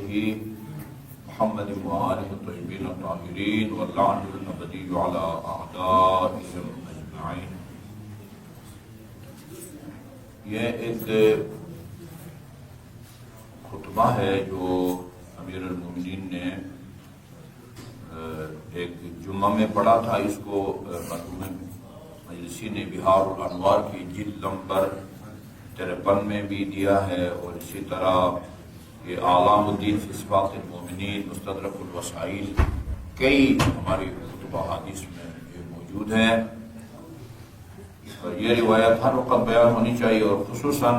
محمد وآلہ الطیبین الطاہرین واللعن الابدی علی اعدائهم اجمعین۔ یہ ایک خطبہ ہے جو امیر المومنین نے ایک جمعہ میں پڑھا تھا۔ اس کو مرحوم مجلسی نے بہار الانوار کی جلد نمبر 53 میں بھی دیا ہے، اور اسی طرح یہ اعلام الدین فی صفات المومنین، مستدرک الوسائل، کئی ہماری کتب احادیث میں یہ موجود ہے۔ یہ روایت ہر وقت بیان ہونی چاہیے، اور خصوصاً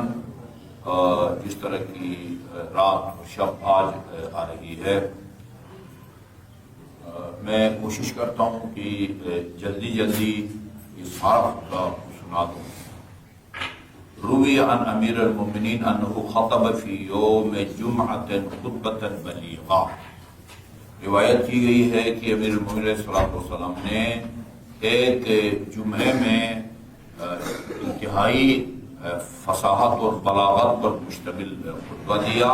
جس طرح کی رات اور شب آج آ رہی ہے۔ میں کوشش کرتا ہوں کہ جلدی یہ سارا خطبہ سنا دوں۔ روی عن امیر المومنین انہ خطب فی یوم جمعۃ خطبۃ بلیغہ۔ روایت کی گئی ہے کہ امیر المومنین علیہ الصلوۃ والسلام نے ایک جمعے میں انتہائی فصاحت اور بلاغت پر مشتمل خطبہ دیا،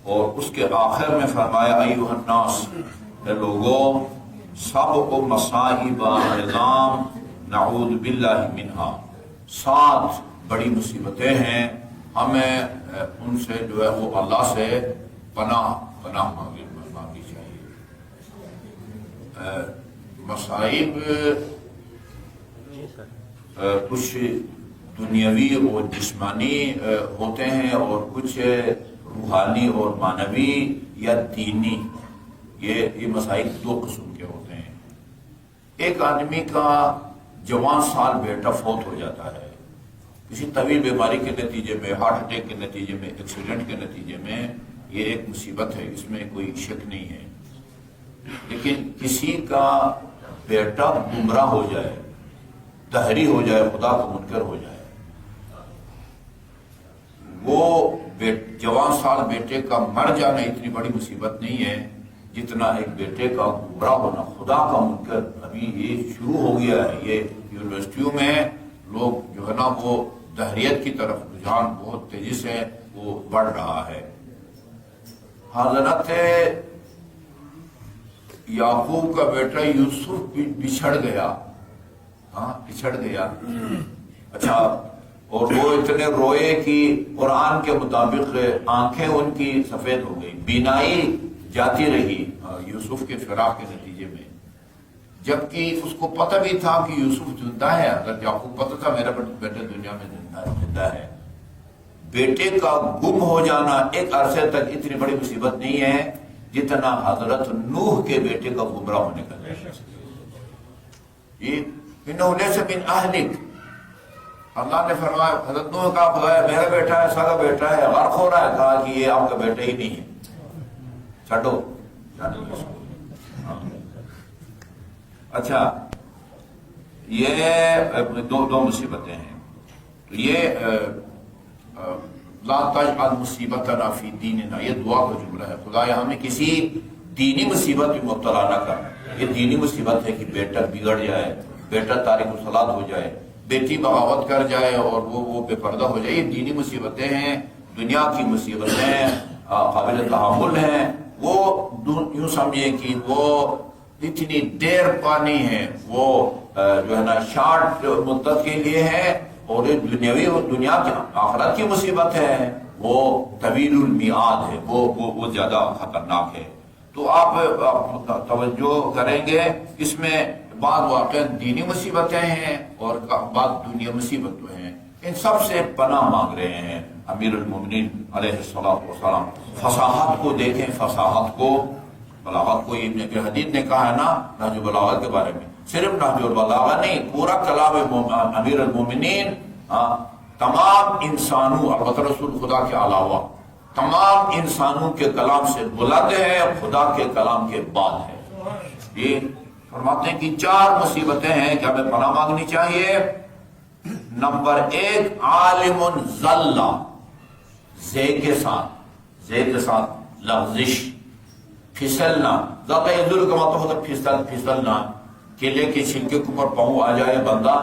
اور اس کے آخر میں فرمایا ایھا الناس، اے لوگوں، سبع مصائب عظام نعوذ باللہ منہا، 7 بڑی مصیبتیں ہیں، ہمیں ان سے جو ہے وہ اللہ سے پناہ مانگنی چاہیے۔ مصائب کچھ دنیاوی اور جسمانی ہوتے ہیں، اور کچھ روحانی اور معنوی یا دینی۔ یہ مسائل 2 قسم کے ہوتے ہیں۔ ایک آدمی کا جوان سال بیٹا فوت ہو جاتا ہے کسی طویل بیماری کے نتیجے میں، ہارٹ اٹیک کے نتیجے میں، ایکسیڈنٹ کے نتیجے میں، یہ ایک مصیبت ہے، اس میں کوئی شک نہیں ہے۔ لیکن کسی کا بیٹا گمراہ ہو جائے، دہری ہو جائے، خدا کا منکر ہو جائے، وہ جوان سال بیٹے کا مر جانا اتنی بڑی مصیبت نہیں ہے جتنا ایک بیٹے کا گمراہ ہونا، خدا کا منکر۔ ابھی یہ شروع ہو گیا ہے، یہ یونیورسٹیوں میں لوگ جو ہے نا وہ دہریت کی طرف رجحان بہت تیزی سے وہ بڑھ رہا ہے۔ حضرت یعقوب کا بیٹا یوسف بچھڑ گیا، بچھڑ گیا، اچھا، اور وہ اتنے روئے کہ قرآن کے مطابق آنکھیں ان کی سفید ہو گئی، بینائی جاتی رہی یوسف کے فراق کے نتیجے میں، جبکہ اس کو پتہ بھی تھا کہ یوسف زندہ ہے۔ اگر یعقوب پتہ تھا میرا بیٹا دنیا میں زندہ ہے۔ بیٹے کا گم ہو جانا ایک عرصے تک اتنی بڑی مصیبت نہیں ہے جتنا حضرت نوح کے بیٹے کا گمراہ ہونے کا ہے۔ یہ انہ لیس من اہلک، اللہ نے فرمایا، حضرت نوح کا خدایا میرا بیٹا ہے، سارا بیٹا ہے، غرق ہو رہا ہے، کہا کہ یہ آپ کا بیٹا ہی نہیں ہے، چھٹو۔ اچھا، یہ دو مصیبتیں ہیں۔ تو یہ لا تجعل مصیبتنا فی دیننا، یہ دعا کا جملہ ہے، خدایا ہمیں کسی دینی مصیبت میں مبتلا نہ کر۔ یہ دینی مصیبت ہے کہ بیٹا بگڑ جائے، بیٹا تارک الصلاۃ ہو جائے، بیٹی بغاوت کر جائے اور وہ بے پردہ ہو جائے، یہ دینی مصیبتیں ہیں۔ دنیا کی مصیبتیں قابل تحمل ہیں، وہ یوں سمجھیں کہ وہ اتنی دیر پانی ہے، وہ جو ہے نا شارٹ مدت کے لیے ہے، اور دنیاوی اور دنیا کی آخرت کی مصیبت ہے وہ طویل المیعاد ہے، وہ زیادہ خطرناک ہے۔ تو آپ توجہ کریں گے، اس میں بعض واقع دینی مصیبتیں ہیں اور بعض دنیا مصیبتیں ہیں۔ ان سب سے پناہ مانگ رہے ہیں امیر المومنین علیہ الصلوۃ والسلام۔ فصاحت کو دیکھیں، فصاحت کو، بلاغت کو۔ ابن ابی حدید نے کہا ہے نا نہج البلاغہ کے بارے میں، صرف نہج البلاغہ نہیں، پورا کلام امیر المومنین تمام انسانوں، البتہ رسول خدا کے علاوہ تمام انسانوں کے کلام سے بلند ہے، خدا کے کلام کے بعد ہے۔ یہ فرماتے ہیں کہ 4 مصیبتیں ہیں کہ ہمیں پناہ مانگنی چاہیے۔ نمبر 1، عالم ذلہ، زے کے ساتھ لغزش، پھسلنا۔ ذلہ یذل کا مطلب ہوتا ہے پھسلنا، کیلے کے چھلکے کے اوپر پاؤں آ جائے بندہ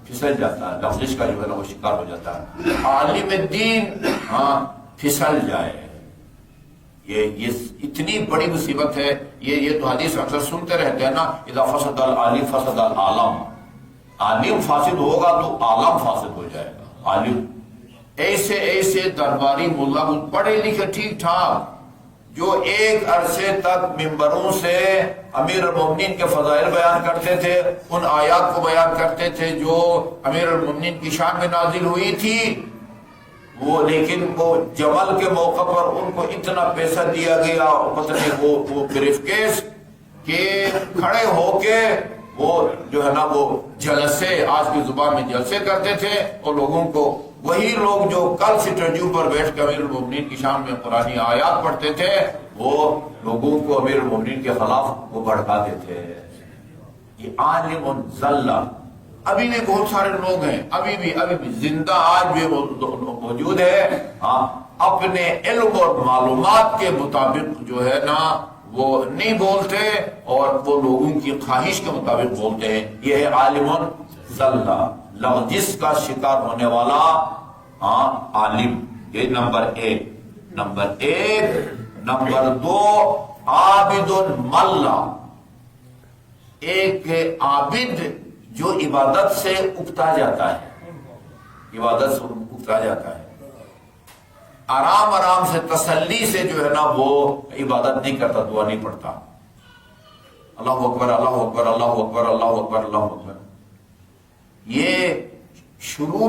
پھسل جاتا ہے، لغزش کا جو ہے نا وہ شکار ہو جاتا ہے۔ عالم دین پھسل جائے، یہ اتنی بڑی مصیبت ہے. یہ تو حدیث اکثر سنتے رہتے ہیں نا، اذا فسد العالم فسد العالم. عالم فاسد ہوگا تو عالم فاسد ہو جائے گا. عالم ایسے درباری ملا پڑھے لکھے ٹھیک ٹھاک جو ایک عرصے تک ممبروں سے امیر المومنین کے فضائل بیان کرتے تھے، ان آیات کو بیان کرتے تھے جو امیر المومنین کی شان میں نازل ہوئی تھی، وہ لیکن وہ جمل کے موقع پر ان کو اتنا پیسہ دیا گیا، پتہ نہیں وہ بریف کیس کہ کھڑے ہو کے وہ جو ہے نا وہ جلسے، آج کی زبان میں جلسے کرتے تھے، اور لوگوں کو وہی لوگ جو کل سٹیجو پر بیٹھ کے امیر المومنین کی شان میں قرآنی آیات پڑھتے تھے، وہ لوگوں کو امیر المومنین کے خلاف وہ بھڑکاتے تھے. یہ عالم ذلہ. ابھی بھی بہت سارے لوگ ہیں، ابھی بھی زندہ آج بھی موجود ہے، اپنے علم اور معلومات کے مطابق جو ہے نا وہ نہیں بولتے، اور وہ لوگوں کی خواہش کے مطابق بولتے ہیں. یہ ہے عالم ذلہ، لغزش کا شکار ہونے والا عالم. یہ نمبر ایک. نمبر دو، عابد ملا. ایک عابد جو عبادت سے اکتا جاتا ہے، آرام سے تسلی سے جو ہے نا وہ عبادت نہیں کرتا، دعا نہیں پڑھتا. اللہ اکبر اللہ اکبر اللہ اکبر اللہ اکبر اللہ اکبر. یہ شروع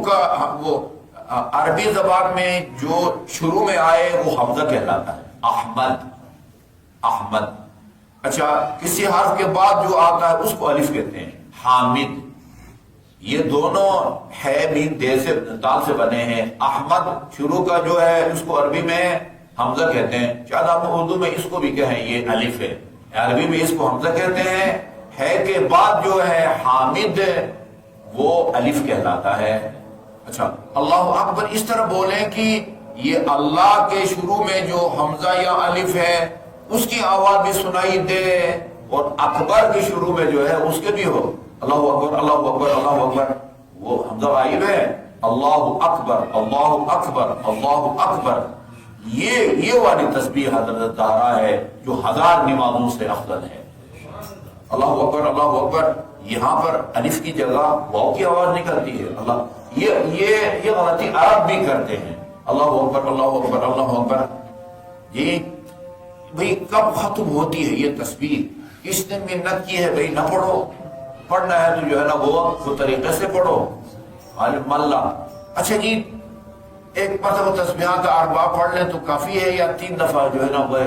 کا وہ عربی زبان میں جو شروع میں آئے وہ حمزہ کہلاتا ہے. احمد. اچھا، کسی حرف کے بعد جو آتا ہے اس کو الف کہتے ہیں. حامد. یہ دونوں ہے میم دال سے بنے ہیں. احمد شروع کا جو ہے اس کو عربی میں حمزہ کہتے ہیں. شاید آپ اردو میں اس کو بھی کہیں یہ الف ہے، عربی میں اس کو حمزہ کہتے ہیں. ہے کے بعد جو ہے حامد وہ الف کہلاتا ہے. اچھا، اللہ اکبر اس طرح بولیں کہ یہ اللہ کے شروع میں جو حمزہ یا الف ہے اس کی آواز بھی سنائی دے، اور اکبر کے شروع میں جو ہے اس کے بھی ہو. اللہ اکبر اللہ اکبر اللہ اکبر، وہ حمزہ غائب ہے. اللہ اکبر اللہ اکبر اللہ اکبر. یہ والی تسبیح حضرت زہرا ہے جو 1000 نمازوں سے افضل ہے. اللہ اکبر. یہاں پر الف کی جگہ واو کی آواز نکلتی ہے. اللہ یہ غلطی عرب بھی کرتے ہیں. اللہ اکبر اللہ اکبر اللہ اکبر. یہ بھئی کب ختم ہوتی ہے یہ تسبیح؟ اس نے منت کی ہے بھئی نہ پڑھو، پڑھنا ہے تو جو ہے نا وہ طریقے سے پڑھو. عالم اللہ. اچھا جی، ایک مرتبہ تسبیحات 4 پڑھ لیں تو کافی ہے، یا 3 دفعہ جو ہے نا وہ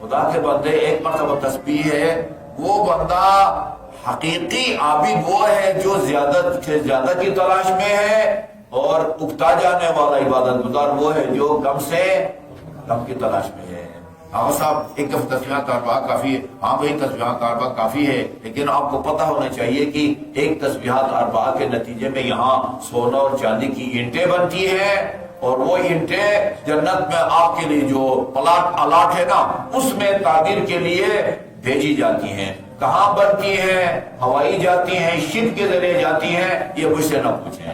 خدا کے بندے ایک مرتبہ تسبیح ہے. وہ بندہ حقیقی عابد وہ ہے جو زیادہ سے زیادہ کی تلاش میں ہے، اور اکتا جانے والا عبادت گزار وہ ہے جو کم سے کم کی تلاش میں ہے. آقا صاحب ایک دفعہ تسبیحات 4 کافی ہے. ہاں بھائی تسبیحات 4 کافی ہے، لیکن آپ کو پتہ ہونا چاہیے کہ ایک تسبیحات 4 کے نتیجے میں یہاں سونا اور چاندی کی اینٹیں بنتی ہیں، اور وہ اینٹیں جنت میں آپ کے لیے جو پلاٹ الاٹ ہے نا اس میں تعمیر کے لیے بھیجی جاتی ہیں. کہاں بنتی ہیں؟ ہوائی جاتی ہیں، شپ کے ذریعے جاتی ہیں. یہ مجھ سے نہ پوچھیں.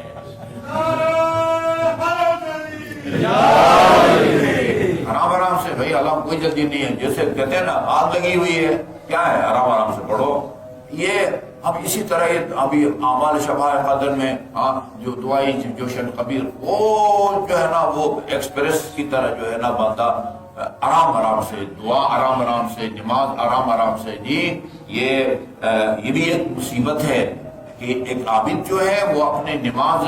آرام سے بھائی، اللہ کوئی جلدی نہیں ہے. جیسے کہتے ہیں نا آگ لگی ہوئی ہے، کیا ہے، آرام سے پڑھو. یہ اب اسی طرح ابھی اعمال شفاء قدر میں جو دعائی جوشن کبیر، وہ جو ہے نا وہ ایکسپریس کی طرح جو ہے نا بندہ آرام سے دعا، آرام سے نماز، آرام سے. جی یہ بھی ایک مصیبت ہے کہ ایک عابد جو ہے وہ اپنے نماز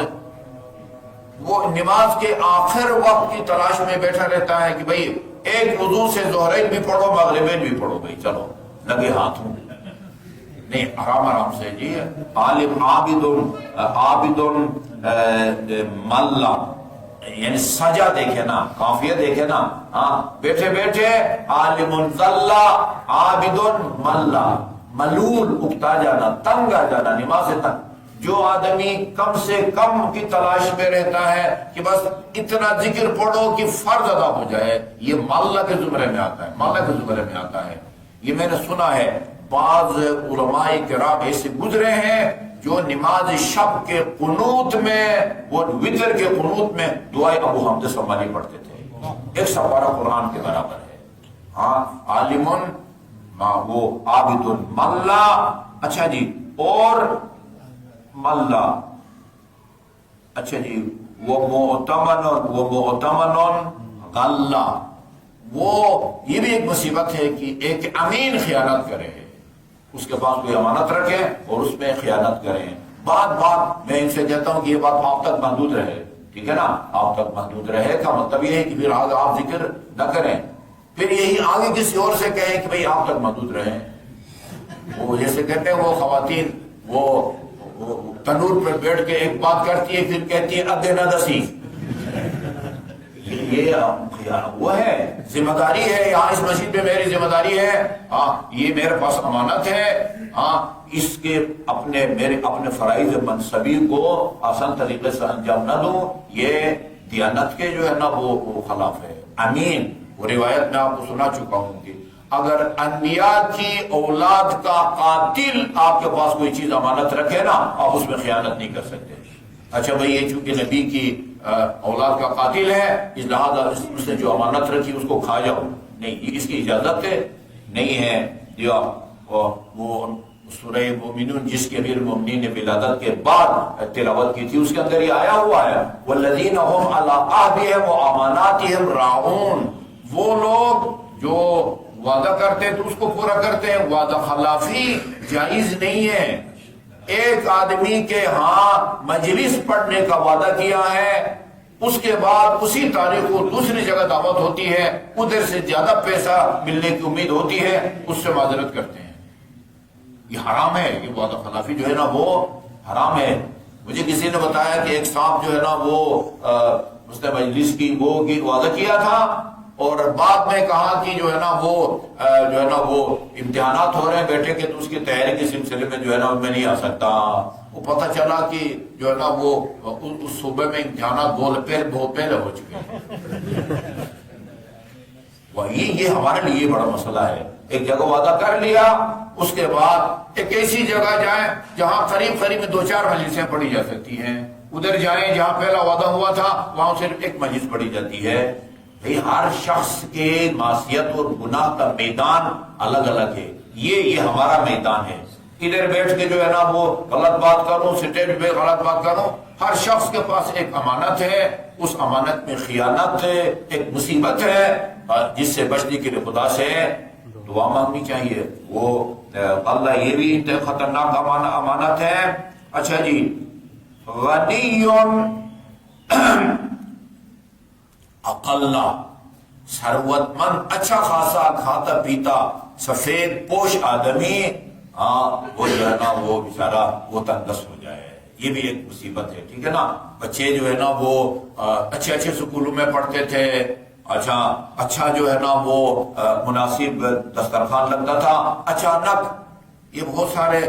کے آخر وقت کی تلاش میں بیٹھا رہتا ہے کہ بھئی ایک وضو سے ظہرین بھی پڑھو مغربین بھی پڑھو. بھئی چلو لگے ہاتھوں نہیں، آرام سے. جی عالم عابد ملا، یعنی سجا دیکھے نا، قافیہ دیکھے نا، بیٹھے بیٹھے عالم ذلہ عابد ملا. ملول اکتا جانا، تنگ آ جانا، نماز سے تنگ. جو آدمی کم سے کم کی تلاش میں رہتا ہے کہ بس اتنا ذکر پڑھو کہ فرض ادا ہو جائے، یہ ملا کے زمرے میں آتا ہے. یہ میں نے سنا ہے بعض علماء کرام ایسے گزرے ہیں جو نماز شب کے قنوت میں، وہ وتر کے قنوت میں دعائے ابو حمد سمانی پڑھتے تھے. ایک سپارہ قرآن کے برابر ہے. ہاں عالمن وہ عابدن ملا. اچھا جی اور ملا. اچھا جی وہ معتمن غلہ. وہ یہ بھی ایک مصیبت ہے کہ ایک امین خیانت کرے, اس کے پاس کوئی امانت رکھے اور اس میں خیانت کریں. بات میں ان سے کہتا ہوں کہ یہ بات آپ تک محدود رہے, ٹھیک ہے نا, آپ تک محدود رہے کا مطلب یہ ہے کہ پھر آگے آپ ذکر نہ کریں, پھر یہی آگے کسی اور سے کہیں کہ بھئی آپ تک محدود رہیں. وہ جیسے کہتے ہیں وہ خواتین وہ تنور پر بیٹھ کے ایک بات کرتی ہے پھر کہتی ہے ادے نہ دسی. یہ وہ ہے ذمہ داری ہے, یہاں اس مسجد میں میری ذمہ داری ہے, ہاں یہ میرے پاس امانت ہے, ہاں اس کے میرے اپنے فرائض منصبی کو آسان طریقے سے انجام نہ دوں, یہ دیانت کے جو ہے نا وہ خلاف ہے. امین وہ روایت میں آپ کو سنا چکا ہوں کہ اگر انبیاء کی اولاد کا قاتل آپ کے پاس کوئی چیز امانت رکھے نا, آپ اس میں خیانت نہیں کر سکتے. اچھا بھئی یہ چونکہ نبی کی اولاد کا قاتل ہے اس لہذا اس نے جو امانت رکھی اس کو کھا جاؤ, نہیں, اس کی اجازت نہیں ہے. یا وہ سورہ مومنون جس کے امیر المومنین نے ولادت کے بعد تلاوت کی تھی اس کے اندر یہ آیا ہوا ہے والذین هم علی عہدہم واماناتہم راعون. وہ لوگ جو وعدہ کرتے تو اس کو پورا کرتے ہیں. وعدہ خلافی جائز نہیں ہے. ایک آدمی کے ہاں مجلس پڑھنے کا وعدہ کیا ہے, اس کے بعد اسی تاریخ کو دوسری جگہ دعوت ہوتی ہے, ادھر سے زیادہ پیسہ ملنے کی امید ہوتی ہے, اس سے معذرت کرتے ہیں. یہ حرام ہے, یہ وعدہ خلافی جو ہے نا وہ حرام ہے. مجھے کسی نے بتایا کہ ایک صاحب جو ہے نا وہ اس نے مجلس کی وہ وعدہ کیا تھا اور بعد میں کہا کہ جو ہے نا وہ امتحانات ہو رہے ہیں بیٹے کے تو اس کی تیاری کے سلسلے میں جو ہے نا میں نہیں آ سکتا. وہ پتہ چلا کہ جو ہے نا وہ اس صوبے میں امتحانات بہت پہلے ہو چکے ہیں. یہ ہمارے لیے بڑا مسئلہ ہے. ایک جگہ وعدہ کر لیا, اس کے بعد ایک ایسی جگہ جائیں جہاں قریب میں 2-4 مجلسیں پڑھی جا سکتی ہیں, ادھر جائیں جہاں پہلا وعدہ ہوا تھا وہاں صرف ایک مجلس پڑھی جاتی ہے. ہر شخص کے معصیت اور گناہ کا میدان الگ الگ ہے. یہ ہمارا میدان ہے. ادھر بیٹھ کے جو ہے نا وہ غلط بات کروں, سٹیج پہ غلط بات کروں. ہر شخص کے پاس ایک امانت ہے, اس امانت میں خیانت ایک مصیبت ہے جس سے بچنے کے لیے خدا سے دعا مانگنی چاہیے. وہ اللہ یہ بھی خطرناک امانت ہے. اچھا جی غنیون اقلا, ثروت مند اچھا خاصا کھاتا پیتا سفید پوش آدمی, وہ جو ہے نا وہ بیچارہ وہ تنگست ہو جائے. یہ بھی ایک مصیبت ہے, ٹھیک ہے نا. بچے جو ہے نا وہ اچھے سکولوں میں پڑھتے تھے, اچھا جو ہے نا وہ مناسب دسترخوان لگتا تھا, اچانک یہ بہت سارے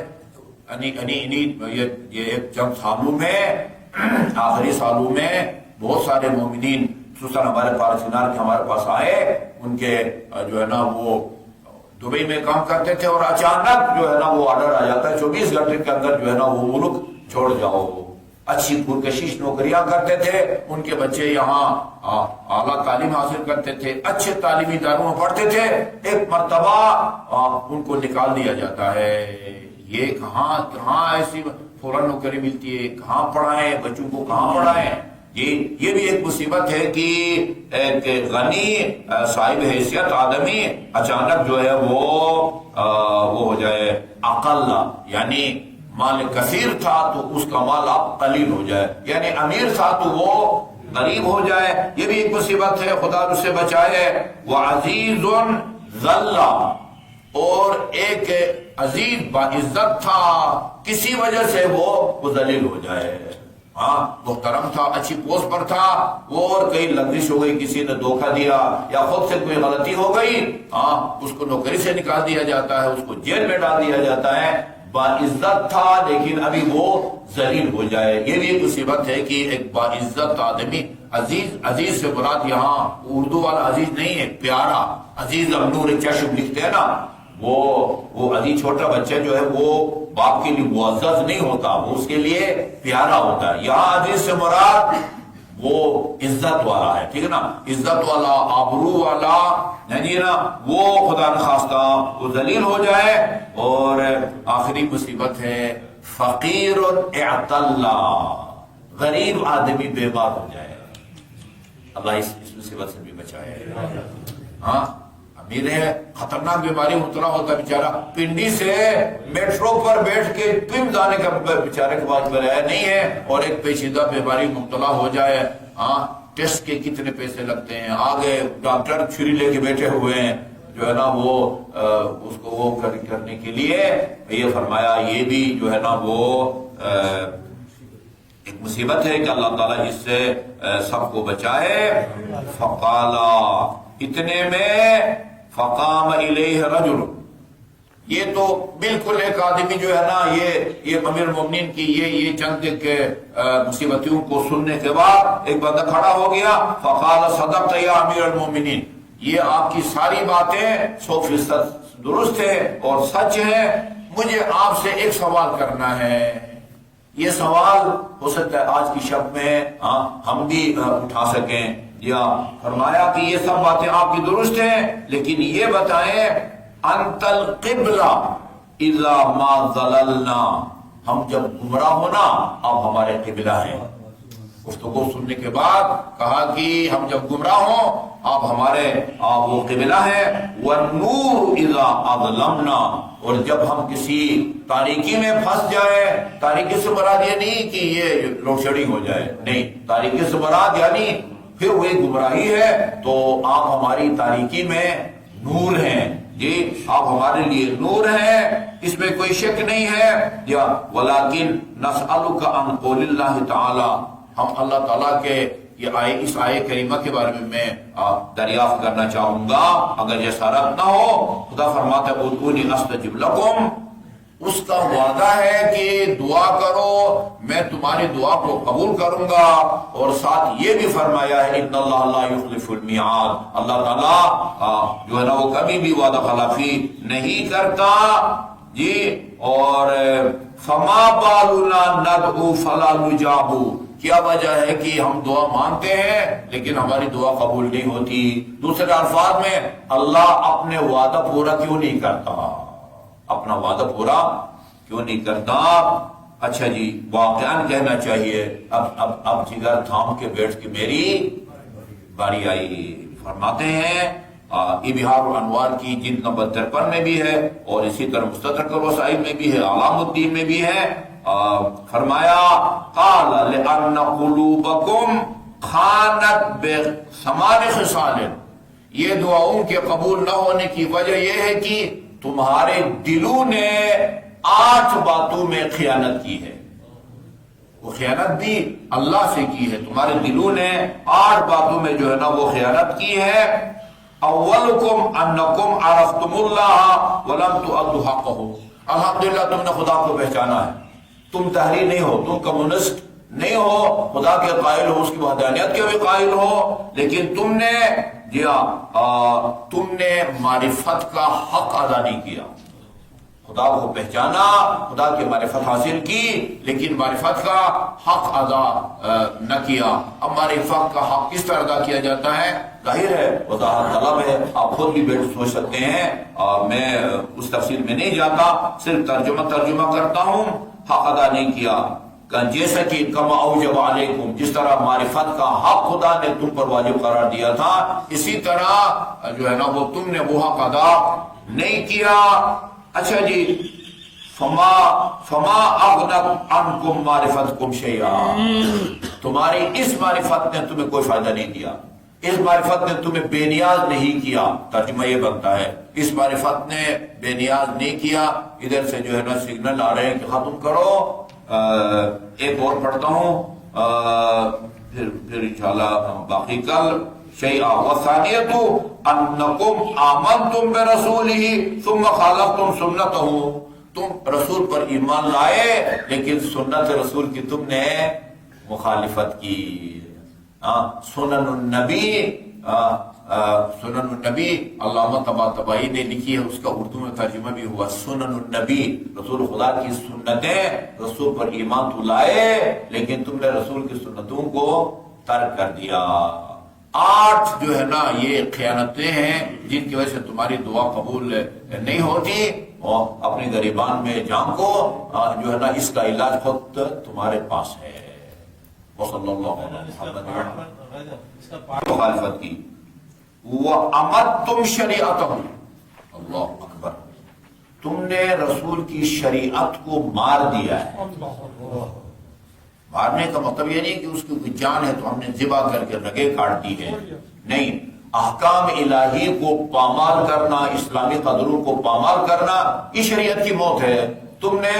یہ ایک چند سالوں میں آخری سالوں میں بہت سارے مومنین خصوصاً ہمارے پارسینار کے ہمارے پاس آئے. ان کے جو ہے نا وہ دبئی میں کام کرتے تھے اور اچانک جو ہے نا وہ آرڈر آ جاتا ہے 24 گھنٹے کے اندر جو ہے نا وہ ملک چھوڑ جاؤ. اچھی پرکشش نوکریاں کرتے تھے, ان کے بچے یہاں اعلیٰ تعلیم حاصل کرتے تھے, اچھے تعلیمی اداروں میں پڑھتے تھے, ایک مرتبہ ان کو نکال دیا جاتا ہے. یہ کہاں ایسی فوراً نوکری ملتی ہے, کہاں پڑھائیں بچوں کو, کہاں پڑھائیں. یہ بھی ایک مصیبت ہے کہ ایک غنی صاحب حیثیت آدمی اچانک جو ہے وہ ہو جائے اقل, یعنی مال کثیر تھا تو اس کا مال اب قلیل ہو جائے, یعنی امیر تھا تو وہ غریب ہو جائے. یہ بھی ایک مصیبت ہے, خدا اس سے بچائے. وعزیز ذلہ, اور ایک عزیز باعزت تھا کسی وجہ سے وہ ذلیل ہو جائے. محترم تھا, اچھی پوسٹ پر تھا, وہ اور کہیں لغزش ہو گئی, کسی نے دھوکہ دیا یا خود سے کوئی غلطی ہو گئی, اس کو نوکری سے نکال دیا جاتا ہے, اس کو جیل میں ڈال دیا جاتا ہے. باعزت تھا لیکن ابھی وہ ذلیل ہو جائے. یہ بھی ایک مصیبت ہے کہ ایک باعزت آدمی, عزیز سے مراد یہاں اردو والا عزیز نہیں ہے, پیارا عزیز نور چشم لکھتے ہیں نا, وہ عزیز چھوٹا بچہ جو ہے وہ باپ کے لیے معزز نہیں ہوتا, وہ اس کے لیے پیارا ہوتا ہے. یہاں عزیز سے مراد وہ عزت والا ہے، ٹھیک ہے نا، عزت والا، آبرو والا نہیں نا، وہ خدا نخواستہ وہ ذلیل ہو جائے۔ اور آخری مصیبت ہے فقیر اعتلا، غریب آدمی بیمار ہو جائے، اللہ اس مصیبت سے بھی بچائے۔ ہاں امیر ہے، خطرناک بیماری مبتلا ہوتا ہے بیچارہ، پنڈی سے میٹرو پر بیٹھ کے پم جانے کا بیچارے کے بعد بلایا نہیں ہے، اور ایک پیچیدہ بیماری مبتلا ہو جائے، ہاں ٹیسٹ کے کتنے پیسے لگتے ہیں، آگے ڈاکٹر چھری لے کے بیٹھے ہوئے ہیں جو ہے نا وہ اس کو وہ کرنے کے لیے، یہ فرمایا یہ بھی جو ہے نا وہ ایک مصیبت ہے کہ اللہ تعالیٰ اس سے سب کو بچائے۔ فقالا، اتنے میں فقام الیہ رجل، یہ تو بالکل ایک آدمی جو ہے نا یہ امیر المومنین کی یہ چند مصیبتوں کو سننے کے بعد ایک بندہ کھڑا ہو گیا، فقال صدقت یا امیر المومنین، یہ آپ کی ساری باتیں 100% درست ہے اور سچ ہے، مجھے آپ سے ایک سوال کرنا ہے۔ یہ سوال ہو سکتا ہے آج کی شب میں ہم بھی اٹھا سکیں، یا فرمایا کہ یہ سب باتیں آپ کی درست ہیں، لیکن یہ بتائیں انت القبلہ اذا ما ضللنا، ہم جب گمراہ ہونا آپ ہمارے قبلہ ہیں۔ گفتگو سننے کے بعد کہا کہ ہم جب گمراہ ہوں آپ وہ قبلہ ہیں، والنور اذا اظلمنا، اور جب ہم کسی تاریکی میں پھنس جائے، تاریکی سے مراد یہ نہیں کہ یہ لوڈ شیڈنگ ہو جائے، نہیں، تاریکی سے مراد یعنی پھر وہی گمراہی ہے، تو آپ ہماری تاریکی میں نور ہیں، جی آپ ہمارے لیے نور ہیں، اس میں کوئی شک نہیں ہے۔ یا ولیکن نسألک عن قول اللہ تعالی، ہم اللہ تعالیٰ کے اس آیے کریمہ کے بارے میں دریافت کرنا چاہوں گا، اگر یہ سارت نہ ہو، خدا فرماتا ہے ادعونی استجب لکم، اس کا وعدہ ہے کہ دعا کرو میں تمہاری دعا کو قبول کروں گا، اور ساتھ یہ بھی فرمایا ہے ان اللہ لا یخلف المیعاد، اللہ تعالیٰ جو ہے نا وہ کبھی بھی وعدہ خلافی نہیں کرتا، جی۔ اور فما بالنا ندعو فلا نجاب، کیا وجہ ہے کہ ہم دعا مانتے ہیں لیکن ہماری دعا قبول نہیں ہوتی؟ دوسرے الفاظ میں اللہ اپنے وعدہ پورا کیوں نہیں کرتا، اپنا وعدہ پورا کیوں نہیں کرتا؟ اچھا جی، واقعاً کہنا چاہیے اب جگر تھام کے بیٹھ کے میری باری آئی۔ فرماتے ہیں ابحار الانوار کی جلد نمبر 53 میں بھی ہے، اور اسی طرح مستدرک الوسائل میں بھی ہے، علام الدین میں بھی ہے، فرمایا قال لأن قلوبکم خانت بثمان خصال، یہ دعاؤں کے قبول نہ ہونے کی وجہ یہ ہے کہ تمہارے دلوں نے 8 باتوں میں خیانت کی ہے، وہ خیانت بھی اللہ سے کی ہے، تمہارے دلوں نے 8 باتوں میں جو ہے نا وہ خیانت کی ہے۔ اولکم انکم عرفتم اللہ ولم تؤدوا حقہ، الحمدللہ تم نے خدا کو پہچانا ہے، تم تحریر نہیں ہو، تم کمیونسٹ نہیں ہو، خدا کے قائل ہو، اس کی وحدانیت کے بھی قائل ہو، لیکن تم نے تم نے معرفت کا حق ادا نہیں کیا، خدا کو پہچانا، خدا کی معرفت حاصل کی، لیکن معرفت کا حق ادا نہ کیا۔ اب معرفت کا حق کس طرح ادا کیا جاتا ہے؟ ظاہر ہے وضاحت طلب ہے، آپ خود بھی بیٹھ سوچ سکتے ہیں، میں اس تفصیل میں نہیں جاتا، صرف ترجمہ کرتا ہوں۔ حق ادا نہیں کیا، جیسا کہ کما اوجب علیکم، جس طرح معرفت کا حق خدا نے تم پر واجب قرار دیا تھا، اسی طرح جو ہے نا وہ تم نے وہ حق ادا نہیں کیا۔ اچھا جی، فما اغنت عنکم معرفتکم شیئا، تمہاری اس معرفت نے تمہیں کوئی فائدہ نہیں دیا، اس معرفت نے تمہیں بے نیاز نہیں کیا، ترجمہ یہ بنتا ہے اس معرفت نے بے نیاز نہیں کیا۔ ادھر سے جو ہے نا سگنل آ رہے ہیں کہ ختم کرو، ایک اور پڑھتا ہوں، پھر انشاءاللہ باقی کل۔ شیئا وثانیۃ انکم آمنتم برسولہ ثم خالفتم سنتہ، تم رسول پر ایمان لائے لیکن سنت رسول کی تم نے مخالفت کی۔ سنن النبی علامہ طباطبائی نے لکھی ہے، اس کا اردو میں ترجمہ بھی ہوا سنن النبی، رسول خدا کی سنتیں، رسول پر ایمان تو لائے لیکن تم نے رسول کی سنتوں کو ترک کر دیا۔ 8 جو ہے نا یہ خیانتیں ہیں جن کی وجہ سے تمہاری دعا قبول نہیں ہوتی، اور اپنی غریبان میں جھانکو، جو ہے نا اس کا علاج خود تمہارے پاس ہے۔ وصلی اللہ علیہ وسلم مخالفت کی۔ وَأَمَدْتُمْ شَرِيعَتَهُ، اللہ اکبر، تم نے رسول کی شریعت کو مار دیا ہے۔ مارنے کا مطلب یہ نہیں کہ اس کی کوئی جان ہے تو ہم نے ذبح کر کے رگیں کاٹ دی ہے، نہیں، احکام الہی کو پامال کرنا، اسلامی قدروں کو پامال کرنا، یہ شریعت کی موت ہے۔ تم نے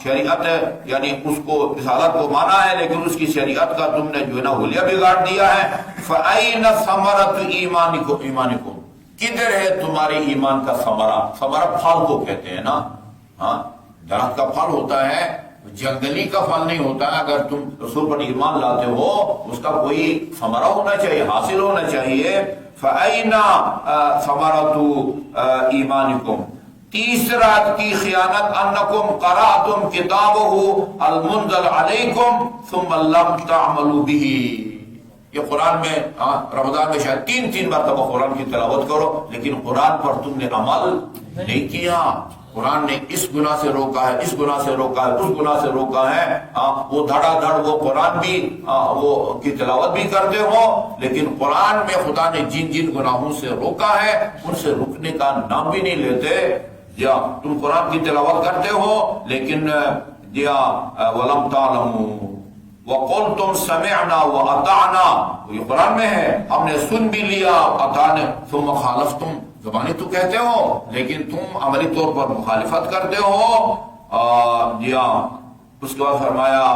شریعت یعنی اس کو رسالت کو مانا ہے، لیکن اس کی شریعت کا تم نے جو ہے نا حلیہ بگاڑ دیا ہے۔ فَأَيْنَ ثَمَرَةُ ایمانکم، کدھر ہے تمہارے ایمان کا ثمرہ؟ ثمرہ پھل کو کہتے ہیں نا، درخت کا پھل ہوتا ہے، جنگلی کا پھل نہیں ہوتا ہے۔ اگر تم رسول پر ایمان لاتے ہو اس کا کوئی ثمرہ ہونا چاہیے، حاصل ہونا چاہیے۔ فَأَيْنَ ثَمَرَةُ ایمانکم، تیسرا کی خیانت، انکم قرأتم کتابہ المنزل علیکم ثم لم تعملوا بہ۔ یہ قرآن میں رمضان میں شاید 3 مرتبہ قرآن کی تلاوت کرو، لیکن قرآن پر تم نے عمل نہیں کیا۔ قرآن نے اس گناہ سے روکا ہے، اس گناہ سے روکا ہے، اس گناہ سے روکا ہے۔ وہ دھڑا دھڑ وہ قرآن بھی وہ کی تلاوت بھی کرتے ہو، لیکن قرآن میں خدا نے جن جن گناہوں سے روکا ہے ان سے رکنے کا نام بھی نہیں لیتے۔ یا تم قرآن کی تلاوت کرتے ہو لیکن وَلَمْ تَعْلَمُوا وَقُلْتُمْ سَمِعْنَا وَأَطَعْنَا، یہ قرآن میں ہے، ہم نے سن بھی لیا، اطعنا، ثم خالفتم، زبانی تو کہتے ہو لیکن تم عملی طور پر مخالفت کرتے ہو۔ اس کے بعد فرمایا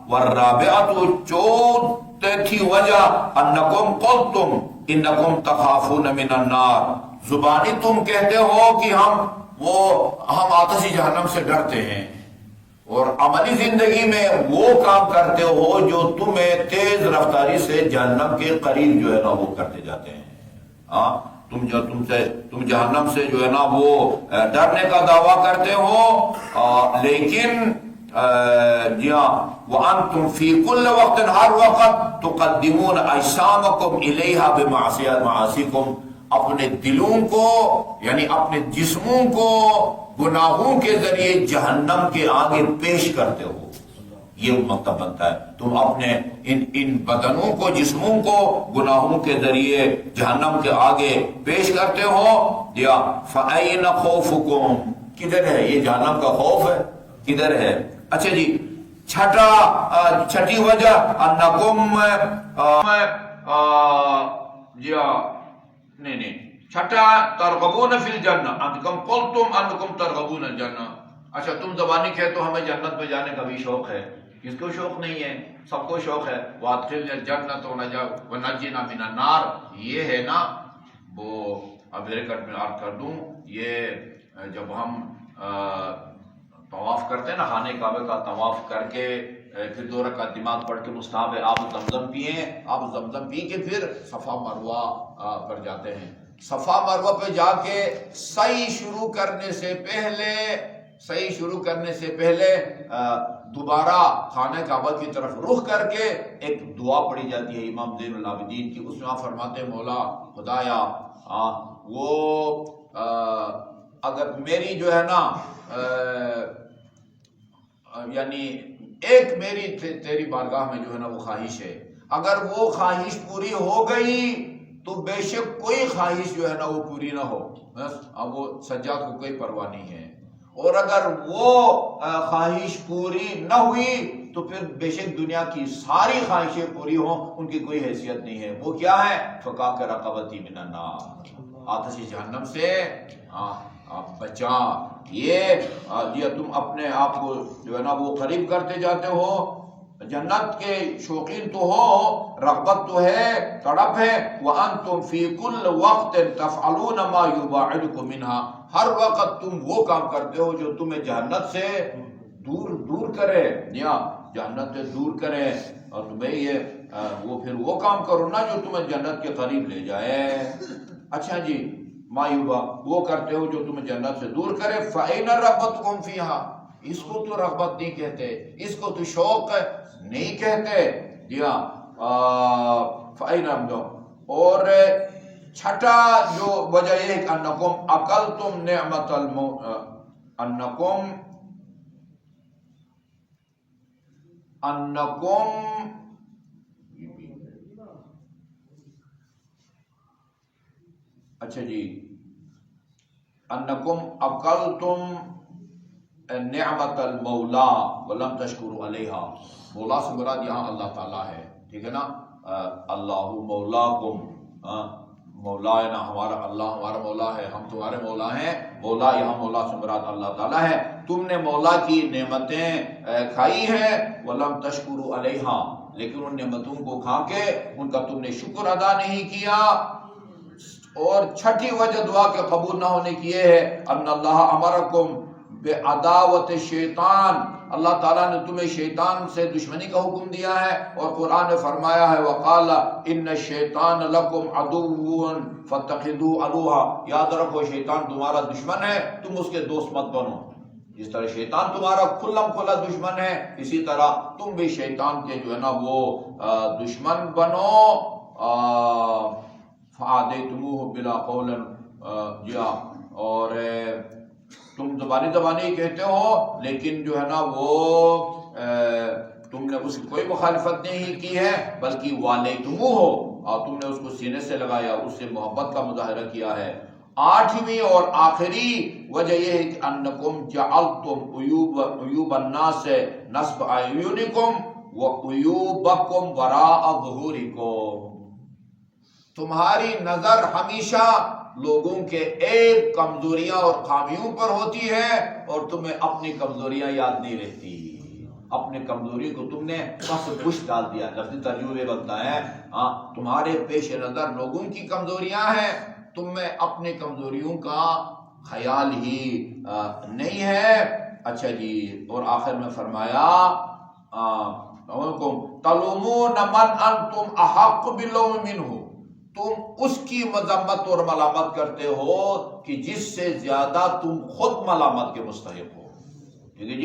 وَالرَّابِعَةُ، چوتھی وجہ، أَنَّكُمْ قُلْتُمْ إِنَّكُمْ تَخَافُونَ مِنَ النَّارِ، زبانی تم کہتے ہو کہ ہم آتشی جہنم سے ڈرتے ہیں، اور عملی زندگی میں وہ کام کرتے ہو جو تمہیں تیز رفتاری سے جہنم کے قریب جو ہے نا وہ کرتے جاتے ہیں۔ تم جہنم سے جو ہے نا وہ ڈرنے کا دعویٰ کرتے ہو، لیکن وَأَنْتُمْ فِي كُلِّ وَقْتٍ، ہر وقت تُقَدِّمُونَ أَجْسَامَكُمْ إِلَيْهَا بِمَعْصِيَتِكُمْ، اپنے دلوں کو یعنی اپنے جسموں کو گناہوں کے ذریعے جہنم کے آگے پیش کرتے ہو۔ یہ مطلب بنتا ہے تم اپنے ان بدنوں کو، جسموں کو گناہوں کے ذریعے جہنم کے آگے پیش کرتے ہو۔ یا فَأَيْنَ خَوْفُكُمْ، کدھر ہے یہ جہنم کا خوف ہے، کدھر ہے؟ اچھا جی، چھٹی وجہ، انکم نہیں، چھٹا ترغبون فی الجنہ، انکم قلتم انکم ترغبون الجنہ۔ اچھا تم زبانی کہتے ہو ہمیں جنت میں جانے کا بھی شوق ہے، کس کو شوق نہیں ہے؟ سب کو شوق ہے۔ وَأَدْخِلْنِي الْجَنَّةَ وَنَجِّنَا مِنَ النَّارِ، یہ ہے نا وہ اب ریکٹ میں عرض کر دوں، یہ جب ہم طواف کرتے ہیں نا، خانہ کعبہ کا طواف کر کے پھر 2 رکعت نماز پڑھ کے مستحب ہے آپ زمزم پیئیں، آپ زمزم پی کے پھر صفا مروہ پر جاتے ہیں۔ صفا مروہ پہ جا کے سعی شروع کرنے سے پہلے دوبارہ خانہ کعبہ کی طرف رخ کر کے ایک دعا پڑھی جاتی ہے امام زین العابدین کی۔ اس میں آپ فرماتے ہیں مولا خدایا وہ اگر میری جو ہے نا یعنی ایک میری تیری بارگاہ میں جو ہے نا وہ خواہش ہے، اگر وہ خواہش پوری ہو گئی تو بے شک کوئی خواہش جو ہے نا وہ پوری نہ ہو، اب وہ سجاد کو کوئی پرواہ نہیں ہے، اور اگر وہ خواہش پوری نہ ہوئی تو پھر بے شک دنیا کی ساری خواہشیں پوری ہوں، ان کی کوئی حیثیت نہیں ہے۔ وہ کیا ہے؟ فَقَاكَ رَقَبَتِي مِنَ النَّارِ، آتش جہنم سے بچا۔ یہ تم اپنے آپ کو جو ہے نا وہ قریب کرتے جاتے ہو، جنت کے شوقین تو ہو، رغبت تو ہے، تڑپ ہے۔ وَأَنْتُمْ فِي كُلِّ وَقْتٍ تَفْعَلُونَ مَا يُبَاعِدُكُم مِّنْهَا، ہر وقت تم وہ کام کرتے ہو جو تمہیں جہنت سے دور کرے، یا جہنت سے دور کرے، اور تمہیں یہ وہ کام کرو نا جو تمہیں جنت کے قریب لے جائے۔ اچھا جی، مایوبا وہ کرتے ہو جو تمہیں جنت سے دور کرے۔ فَأَيْنَ رَغْبَتُكُمْ فِيهَا، اس کو تو رغبت نہیں کہتے، اس کو تو شوق نہیں کہتے۔ اور چھٹا جو وجہ یہ ہے کہ انکم اکلتم نعمت اچھا جی، انکم اکلتم نعمت المولا ولم تشکروا علیہا. مولا سے مراد یہاں اللہ تعالیٰ ہے، ٹھیک ہے نا. اللہ مولاکم، مولا ہے نا ہمارا، اللہ ہمارا مولا ہے، ہم تمہارے مولا ہیں. مولا یہاں مولا سے مراد اللہ تعالیٰ ہے. تم نے مولا کی نعمتیں کھائی ہیں، ولم تشکروا علیہا، لیکن ان نعمتوں کو کھا کے ان کا تم نے شکر ادا نہیں کیا. اور چھٹی وجہ دعا کے قبول نہ ہونے کی یہ ہے ان اللہ امرکم بعداوت شیطان، اللہ تعالیٰ نے تمہیں شیطان سے دشمنی کا حکم دیا ہے. اور قرآن نے فرمایا ہے وقال ان الشیطان لکم عدو فاتخذوه عدوا، یاد رکھو شیطان تمہارا دشمن ہے، تم اس کے دوست مت بنو. جس طرح شیطان تمہارا کھلم کھلا دشمن ہے، اسی طرح تم بھی شیطان کے جو ہے نا وہ دشمن بنو. فعادیتموہ بلا قول، جیا، اور تم زبانی کہتے ہو لیکن جو ہے نا وہ تم نے اس کی کوئی مخالفت نہیں کی ہے، بلکہ والیتموہ ہو، اور تم نے اس کو سینے سے لگایا، اس سے محبت کا مظاہرہ کیا ہے. آٹھویں اور آخری وجہ یہ ہے کہ انکم جعلتم عیوب الناس نصب اعینکم وعیوبکم وراء ظہورکم. تمہاری نظر ہمیشہ لوگوں کے عیب، کمزوریاں اور خامیوں پر ہوتی ہے، اور تمہیں اپنی کمزوریاں یاد نہیں رہتی. اپنے کمزوری کو تم نے بس پش ڈال دیا. لفظی ترجمے بنتا ہے تمہارے پیش نظر لوگوں کی کمزوریاں ہیں، تمہیں اپنی کمزوریوں کا خیال ہی نہیں ہے. اچھا جی، اور آخر میں فرمایا تلومون من انتم احق باللوم منہ، تم اس کی مذمت اور ملامت کرتے ہو کہ جس سے زیادہ تم خود ملامت کے مستحق ہو. ٹھیک ہے جی.